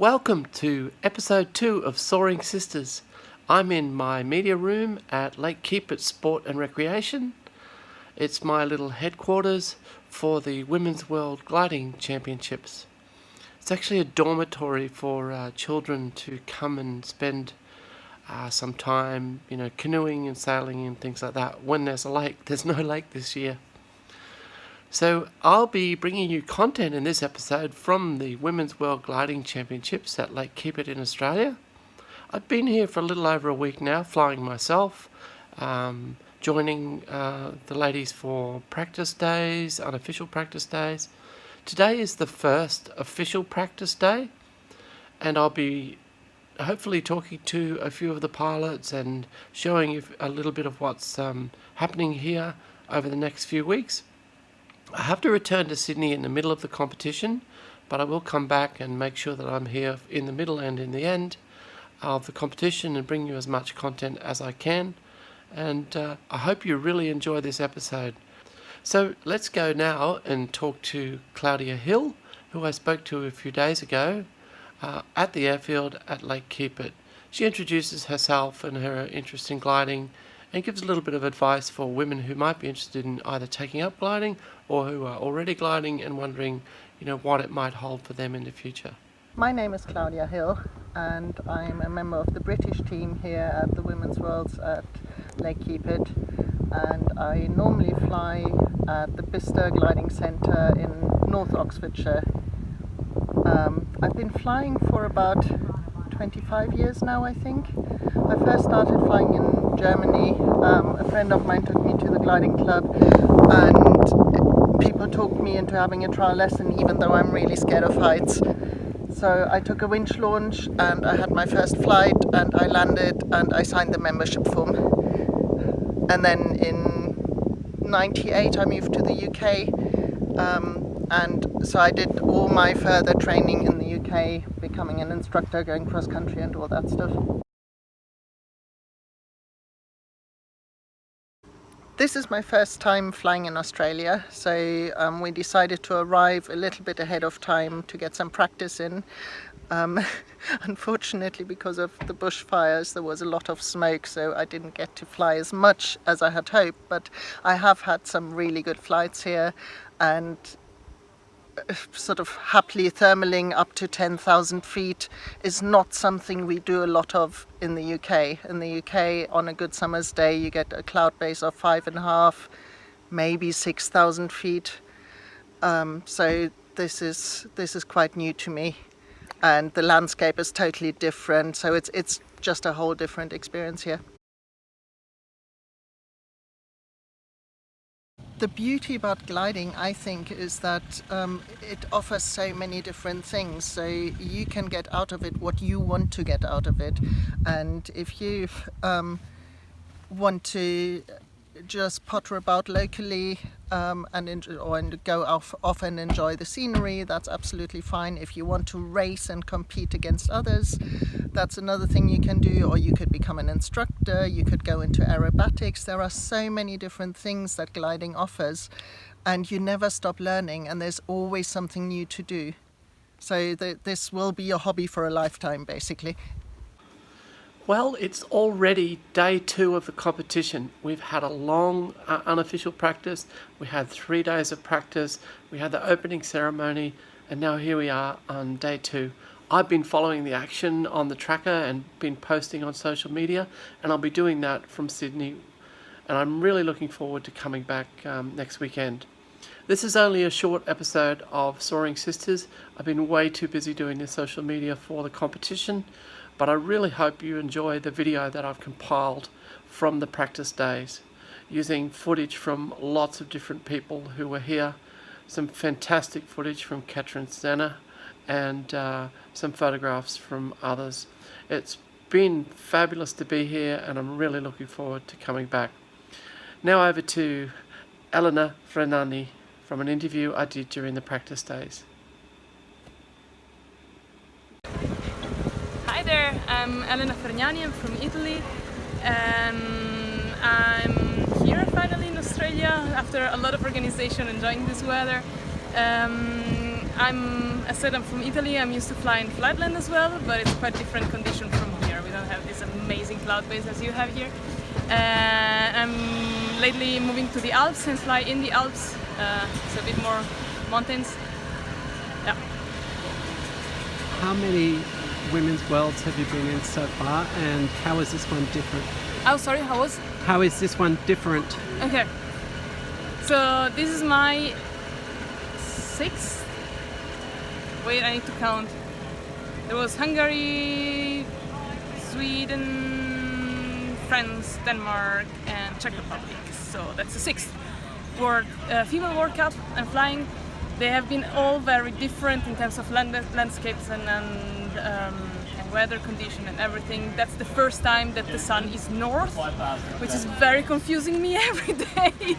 Welcome to episode 2 of Soaring Sisters. I'm in my media room at Lake Keepit Sport and Recreation. It's my little headquarters for the Women's World Gliding Championships. It's actually a dormitory for children to come and spend some time, canoeing and sailing and things like that when there's a lake. There's no lake this year. So I'll be bringing you content in this episode from the Women's World Gliding Championships at Lake Keepit in Australia. I've been here for a little over a week now, flying myself, joining the ladies for practice days, unofficial practice days. Today is the first official practice day, and I'll be hopefully talking to a few of the pilots and showing you a little bit of what's happening here over the next few weeks. I have to return to Sydney in the middle of the competition, but I will come back and make sure that I'm here in the middle and in the end of the competition and bring you as much content as I can. And I hope you really enjoy this episode. So let's go now and talk to Claudia Hill, who I spoke to a few days ago at the airfield at Lake Keepit. She introduces herself and her interest in gliding and gives a little bit of advice for women who might be interested in either taking up gliding or who are already gliding and wondering, what it might hold for them in the future. My name is Claudia Hill, and I'm a member of the British team here at the Women's Worlds at Lake Keepit, and I normally fly at the Bicester Gliding Centre in North Oxfordshire. I've been flying for about 25 years now, I think. I first started flying in Germany. A friend of mine took me to the gliding club, and people talked me into having a trial lesson, even though I'm really scared of heights. So I took a winch launch and I had my first flight and I landed and I signed the membership form. And then in '98 I moved to the UK, and so I did all my further training in the UK, becoming an instructor, going cross country and all that stuff. This is my first time flying in Australia, so we decided to arrive a little bit ahead of time to get some practice in. Unfortunately, because of the bushfires, there was a lot of smoke, so I didn't get to fly as much as I had hoped, but I have had some really good flights here, and sort of happily thermaling up to 10,000 feet is not something we do a lot of in the UK. In the UK, on a good summer's day, you get a cloud base of 5.5, maybe 6,000 feet. So this is quite new to me, and the landscape is totally different. So it's just a whole different experience here. The beauty about gliding, I think, is that it offers so many different things. So you can get out of it what you want to get out of it. And if you want to just potter about locally and go off and enjoy the scenery, that's absolutely fine. If you want to race and compete against others, that's another thing you can do. Or you could become an instructor, you could go into aerobatics. There are so many different things that gliding offers, and you never stop learning, and there's always something new to do. So this will be a hobby for a lifetime, basically. Well, it's already day 2 of the competition. We've had a long unofficial practice. We had 3 days of practice. We had the opening ceremony, and now here we are on day 2. I've been following the action on the tracker and been posting on social media, and I'll be doing that from Sydney. And I'm really looking forward to coming back next weekend. This is only a short episode of Soaring Sisters. I've been way too busy doing the social media for the competition, but I really hope you enjoy the video that I've compiled from the practice days, using footage from lots of different people who were here, some fantastic footage from Katrin Senne, and some photographs from others. It's been fabulous to be here, and I'm really looking forward to coming back. Now over to Elena Fergnani from an interview I did during the practice days. Hi there, I'm Elena Fergnani, I'm from Italy, and I'm here finally in Australia after a lot of organization, enjoying this weather. I said I'm from Italy. I'm used to flying flatland as well, but it's quite different condition from here. We don't have this amazing cloud base as you have here. I'm lately moving to the Alps and fly in the Alps. It's a bit more mountains. Yeah. How many women's worlds have you been in so far, and how is this one different? Oh, sorry, How is this one different? Okay. So this is my 6th. Wait, I need to count. There was Hungary, Sweden, France, Denmark, and Czech Republic. So that's the 6th female World Cup I'm flying. They have been all very different in terms of landscapes and weather condition and everything. That's the first time that the sun is north, which is very confusing me every day.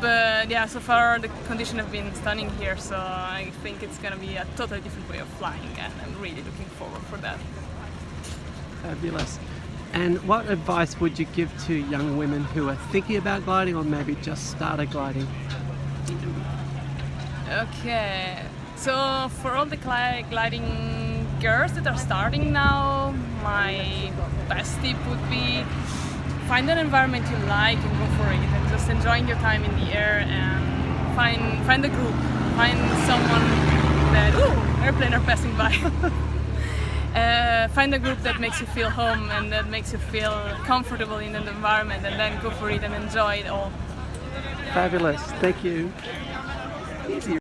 But yeah, so far the conditions have been stunning here, so I think it's gonna be a totally different way of flying, and I'm really looking forward for that. Fabulous. And what advice would you give to young women who are thinking about gliding or maybe just started gliding? Okay, so for all the gliding girls that are starting now, my best tip would be find an environment you like and go for it, and just enjoying your time in the air, and find a group, find someone that airplane are passing by. Find a group that makes you feel home and that makes you feel comfortable in the environment, and then go for it and enjoy it all. Fabulous, thank you. Easier.